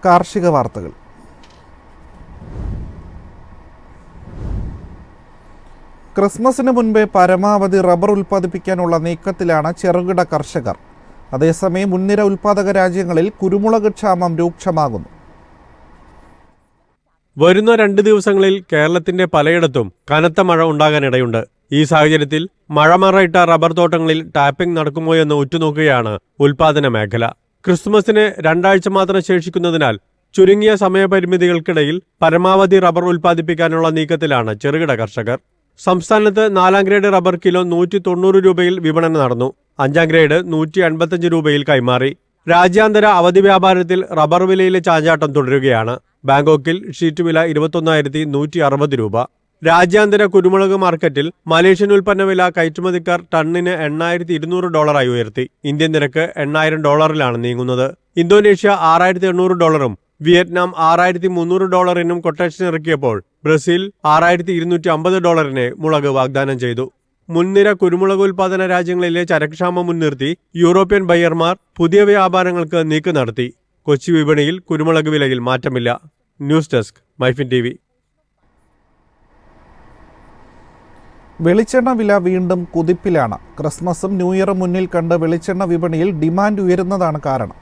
കാർഷിക വാർത്തകൾ. ക്രിസ്മസിന് മുൻപേ പരമാവധി റബ്ബർ ഉൽപ്പാദിപ്പിക്കാനുള്ള നീക്കത്തിലാണ് ചെറുകിട കർഷകർ. അതേസമയം മുൻനിര ഉൽപ്പാദക രാജ്യങ്ങളിൽ കുരുമുളക് ക്ഷാമം രൂക്ഷമാകുന്നു. വരുന്ന 2 ദിവസങ്ങളിൽ കേരളത്തിന്റെ പലയിടത്തും കനത്ത മഴ ഉണ്ടാകാനിടയുണ്ട്. ഈ സാഹചര്യത്തിൽ മഴമറയിട്ട റബ്ബർ തോട്ടങ്ങളിൽ ടാപ്പിംഗ് നടക്കുമോ എന്ന് ഉറ്റുനോക്കുകയാണ് ഉൽപാദന മേഖല. ക്രിസ്മസിന് 2 ആഴ്ച മാത്രം ശേഷിക്കുന്നതിനാൽ ചുരുങ്ങിയ സമയപരിമിതികൾക്കിടയിൽ പരമാവധി റബ്ബർ ഉൽപ്പാദിപ്പിക്കാനുള്ള നീക്കത്തിലാണ് ചെറുകിട കർഷകർ. സംസ്ഥാനത്ത് 4ാം ഗ്രേഡ് റബ്ബർ കിലോ 190 രൂപയിൽ വിപണനം നടന്നു. 5ാം ഗ്രേഡ് 155 രൂപയിൽ കൈമാറി. രാജ്യാന്തര അവധി വ്യാപാരത്തിൽ റബ്ബർ വിലയിലെ ചാഞ്ചാട്ടം തുടരുകയാണ്. ബാങ്കോക്കിൽ ഷീറ്റ് വില 21,160 രൂപ. രാജ്യാന്തര കുരുമുളക് മാർക്കറ്റിൽ മലേഷ്യൻ ഉൽപ്പന്ന വില കയറ്റുമതിക്കാർ ടണ്ണിന് $8,200 ഉയർത്തി. ഇന്ത്യൻ നിരക്ക് $8,000 നീങ്ങുന്നത്. ഇന്തോനേഷ്യ $6,800 വിയറ്റ്നാം $6,300 കൊട്ടേഷൻ ഇറക്കിയപ്പോൾ ബ്രസീൽ $6,250 മുളക് വാഗ്ദാനം ചെയ്തു. മുൻനിര കുരുമുളക് ഉൽപാദന രാജ്യങ്ങളിലെ ചരക്ഷാമം മുൻനിർത്തി യൂറോപ്യൻ ബയ്യർമാർ പുതിയ വ്യാപാരങ്ങൾക്ക് നീക്കം നടത്തി. കൊച്ചി വിപണിയിൽ കുരുമുളക് വിലയിൽ മാറ്റമില്ല. News desk MyFin TV. വെളിച്ചെണ്ണ വില വീണ്ടും കുതിപ്പിലാണ്. ക്രിസ്മസും ന്യൂ ഇയറും മുന്നിൽ കണ്ട് വെളിച്ചെണ്ണ വിപണിയിൽ ഡിമാൻഡ് ഉയരുന്നതാണ് കാരണം.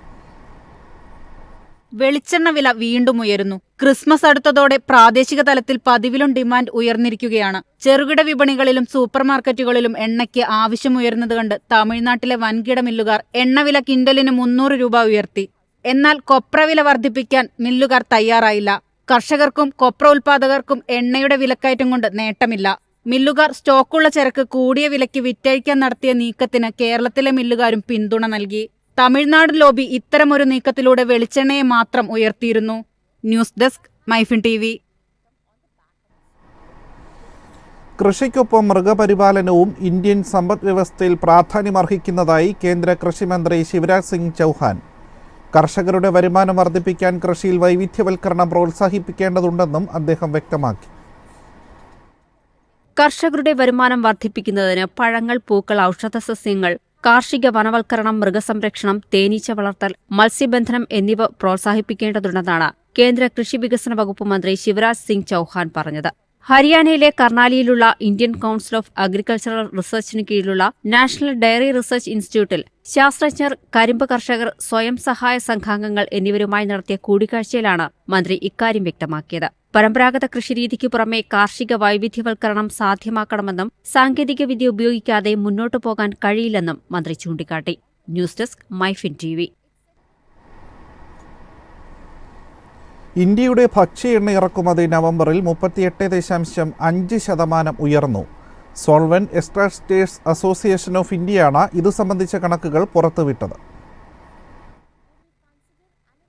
വെളിച്ചെണ്ണ വില വീണ്ടും ഉയരുന്നു. ക്രിസ്മസ് അടുത്തതോടെ പ്രാദേശിക തലത്തിൽ പതിവിലും ഡിമാൻഡ് ഉയർന്നിരിക്കുകയാണ്. ചെറുകിട വിപണികളിലും സൂപ്പർ മാർക്കറ്റുകളിലും എണ്ണയ്ക്ക് ആവശ്യമുയരുന്നത് കണ്ട് തമിഴ്നാട്ടിലെ വൻകിട മില്ലുകാർ എണ്ണവില കിൻഡലിന് 300 രൂപ ഉയർത്തി. എന്നാൽ കൊപ്ര വില വർദ്ധിപ്പിക്കാൻ മില്ലുകാർ തയ്യാറായില്ല. കർഷകർക്കും കൊപ്ര ഉൽപാദകർക്കും എണ്ണയുടെ വിലക്കയറ്റം കൊണ്ട് നേട്ടമില്ല. മില്ലുകാർ സ്റ്റോക്കുള്ള ചരക്ക് കൂടിയ വിലയ്ക്ക് വിറ്റഴിക്കാൻ നടത്തിയ നീക്കത്തിന് കേരളത്തിലെ മില്ലുകാരും പിന്തുണ നൽകി. തമിഴ്നാട് ലോബി ഇത്തരമൊരു നീക്കത്തിലൂടെ വെളിച്ചെണ്ണയെ മാത്രം ഉയർത്തിയിരുന്നു. News desk MyFin TV. കൃഷിക്കൊപ്പം മൃഗപരിപാലനവും ഇന്ത്യൻ സമ്പദ് വ്യവസ്ഥയിൽ പ്രാധാന്യമർഹിക്കുന്നതായി കേന്ദ്ര കൃഷിമന്ത്രി ശിവരാജ് സിംഗ് ചൗഹാൻ. കർഷകരുടെ വരുമാനം വർദ്ധിപ്പിക്കാൻ കൃഷിയിൽ വൈവിധ്യവൽക്കരണം പ്രോത്സാഹിപ്പിക്കേണ്ടതുണ്ടെന്നും അദ്ദേഹം വ്യക്തമാക്കി. കർഷകരുടെ വരുമാനം വർദ്ധിപ്പിക്കുന്നതിന് പഴങ്ങൾ, പൂക്കൾ, ഔഷധസസ്യങ്ങൾ, കാർഷിക വനവൽക്കരണം, മൃഗസംരക്ഷണം, തേനീച്ച വളർത്തൽ, മത്സ്യബന്ധനം എന്നിവ പ്രോത്സാഹിപ്പിക്കേണ്ടതുണ്ടെന്നാണ് കേന്ദ്ര കൃഷി വികസന വകുപ്പ് മന്ത്രി ശിവരാജ് സിംഗ് ചൗഹാൻ പറഞ്ഞത്. ഹരിയാനയിലെ കർണാലിയിലുള്ള ഇന്ത്യൻ കൗൺസിൽ ഓഫ് അഗ്രികൾച്ചറൽ റിസർച്ചിന് കീഴിലുള്ള നാഷണൽ ഡയറി റിസർച്ച് ഇൻസ്റ്റിറ്റ്യൂട്ടിൽ ശാസ്ത്രജ്ഞർ, കരിമ്പ് കർഷകർ, സ്വയം സഹായ സംഘാംഗങ്ങൾ എന്നിവരുമായി നടത്തിയ കൂടിക്കാഴ്ചയിലാണ് മന്ത്രി ഇക്കാര്യം വ്യക്തമാക്കിയത്. പരമ്പരാഗത കൃഷിരീതിക്ക് പുറമെ കാർഷിക വൈവിധ്യവൽക്കരണം സാധ്യമാക്കണമെന്നും സാങ്കേതികവിദ്യ ഉപയോഗിക്കാതെ മുന്നോട്ടു പോകാൻ കഴിയില്ലെന്നും മന്ത്രി ചൂണ്ടിക്കാട്ടി. News desk MyFin TV. ഇന്ത്യയുടെ ഭക്ഷ്യ എണ്ണ ഇറക്കുമതി നവംബറിൽ 38.5% ഉയർന്നു. സോൾവെന്റ് എക്സ്ട്രാക്ടേഴ്സ് അസോസിയേഷൻ ഓഫ് ഇന്ത്യയാണ് ഇതു സംബന്ധിച്ച കണക്കുകൾ പുറത്തുവിട്ടത്.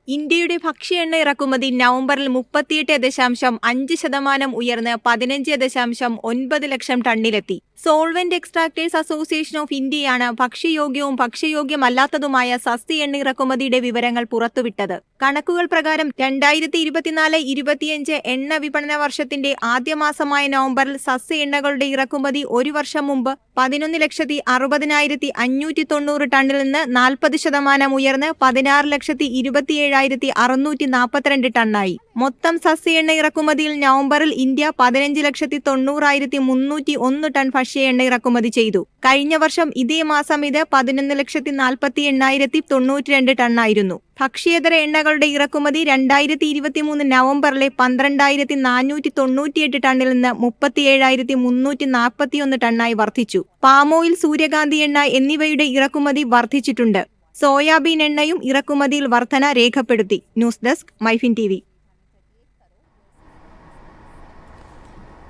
ഇന്ത്യയുടെ ഭക്ഷ്യ എണ്ണ ഇറക്കുമതി നവംബറിൽ 38.5% ഉയർന്ന് 15.9 ലക്ഷം ടണ്ണിലെത്തി. സോൾവെന്റ് എക്സ്ട്രാക്ടേഴ്സ് അസോസിയേഷൻ ഓഫ് ഇന്ത്യയാണ് ഭക്ഷ്യയോഗ്യവും ഭക്ഷ്യയോഗ്യമല്ലാത്തതുമായ സസ്യ എണ്ണ ഇറക്കുമതിയുടെ വിവരങ്ങൾ പുറത്തുവിട്ടത്. കണക്കുകൾ പ്രകാരം 2024-25 എണ്ണ വിപണന വർഷത്തിന്റെ ആദ്യമാസമായ നവംബറിൽ സസ്യ എണ്ണകളുടെ ഇറക്കുമതി ഒരു വർഷം മുമ്പ് 11,60,590 ടണ്ണിൽ നിന്ന് 40% ഉയർന്ന് 16,27,642 ടണ്ണായി. മൊത്തം സസ്യ എണ്ണ ഇറക്കുമതിയിൽ നവംബറിൽ ഇന്ത്യ 15,90,301 ടൺ ഭക്ഷ്യ എണ്ണ ഇറക്കുമതി ചെയ്തു. കഴിഞ്ഞ വർഷം ഇതേ മാസം ഇത് 11,48,092 ടണ്ണായിരുന്നു. ഭക്ഷ്യേതര എണ്ണകളുടെ ഇറക്കുമതി 2023 നവംബറിലെ 12,498 ടണ്ണിൽ നിന്ന് 37,341 ടണ്ണായി വർദ്ധിച്ചു. പാം ഓയിൽ, സൂര്യകാന്തി എണ്ണ എന്നിവയുടെ ഇറക്കുമതി വർദ്ധിച്ചിട്ടുണ്ട്. സോയാബീൻ എണ്ണയും ഇറക്കുമതിയിൽ വർധന രേഖപ്പെടുത്തി. News desk MyFin TV.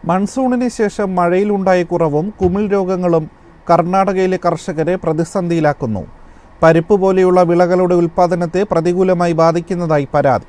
മൺസൂണിന് ശേഷം മഴയിലുണ്ടായ കുറവും കുമിൾ രോഗങ്ങളും കർണാടകയിലെ കർഷകരെ പ്രതിസന്ധിയിലാക്കുന്നു. പരിപ്പ് പോലെയുള്ള വിളകളുടെ ഉൽപ്പാദനത്തെ പ്രതികൂലമായി ബാധിക്കുന്നതായി പരാതി.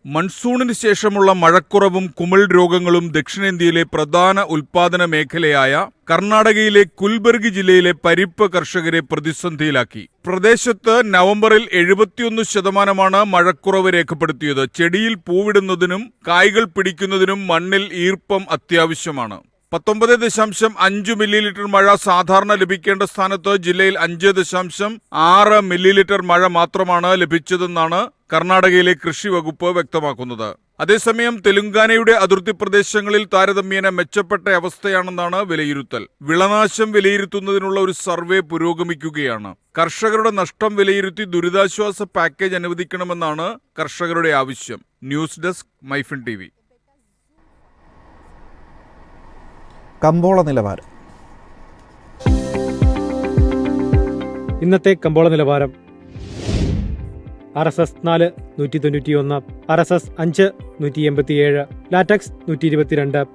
മൺസൂണിന് ശേഷമുള്ള മഴക്കുറവും കുമിൾ രോഗങ്ങളും ദക്ഷിണേന്ത്യയിലെ പ്രധാന ഉൽപാദന മേഖലയായ കർണാടകയിലെ കുൽബർഗി ജില്ലയിലെ പരിപ്പ് കർഷകരെ പ്രതിസന്ധിയിലാക്കി. പ്രദേശത്ത് നവംബറിൽ 71% മഴക്കുറവ് രേഖപ്പെടുത്തിയത്. ചെടിയിൽ പൂവിടുന്നതിനും കായ്കൾ പിടിക്കുന്നതിനും മണ്ണിൽ ഈർപ്പം അത്യാവശ്യമാണ്. 19.5 മില്ലിലിറ്റർ മഴ സാധാരണ ലഭിക്കേണ്ട സ്ഥാനത്ത് ജില്ലയിൽ 5.6 മില്ലിലിറ്റർ മഴ മാത്രമാണ് ലഭിച്ചതെന്നാണ് കർണാടകയിലെ കൃഷി വകുപ്പ് വ്യക്തമാക്കുന്നത്. അതേസമയം തെലുങ്കാനയുടെ അതിർത്തി പ്രദേശങ്ങളിൽ താരതമ്യേന മെച്ചപ്പെട്ട അവസ്ഥയാണെന്നാണ് വിലയിരുത്തൽ. വിളനാശം വിലയിരുത്തുന്നതിനുള്ള ഒരു സർവേ പുരോഗമിക്കുകയാണ്. കർഷകരുടെ നഷ്ടം വിലയിരുത്തി ദുരിതാശ്വാസ പാക്കേജ് അനുവദിക്കണമെന്നാണ് കർഷകരുടെ ആവശ്യം. News desk MyFin TV. കമ്പോള നിലവാരം. ഇന്നത്തെ കമ്പോള നിലവാരം: RSS 4 191, RSS 5 187, ലാറ്റക്സ് 122,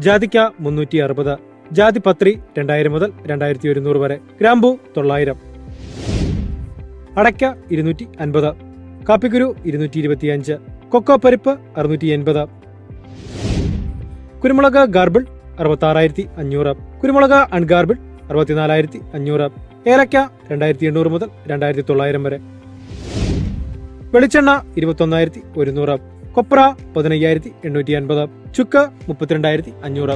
ജാതിക്ക 360, ജാതിപത്രി 2000 മുതൽ 2100 വരെ, ഗ്രാമ്പു 900, അടയ്ക്ക 250, കാപ്പിക്കുരു 225, കൊക്കോ പരിപ്പ് 680, കുരുമുളക് ഗാർബിൾ 66,500, കുരുമുളക് അൺഗാർബിൾ 64,500, ഏലക്ക 2800 മുതൽ 2900 വരെ, വെളിച്ചെണ്ണ 21,100, കൊപ്ര 15,850, ചുക്ക് 32,500.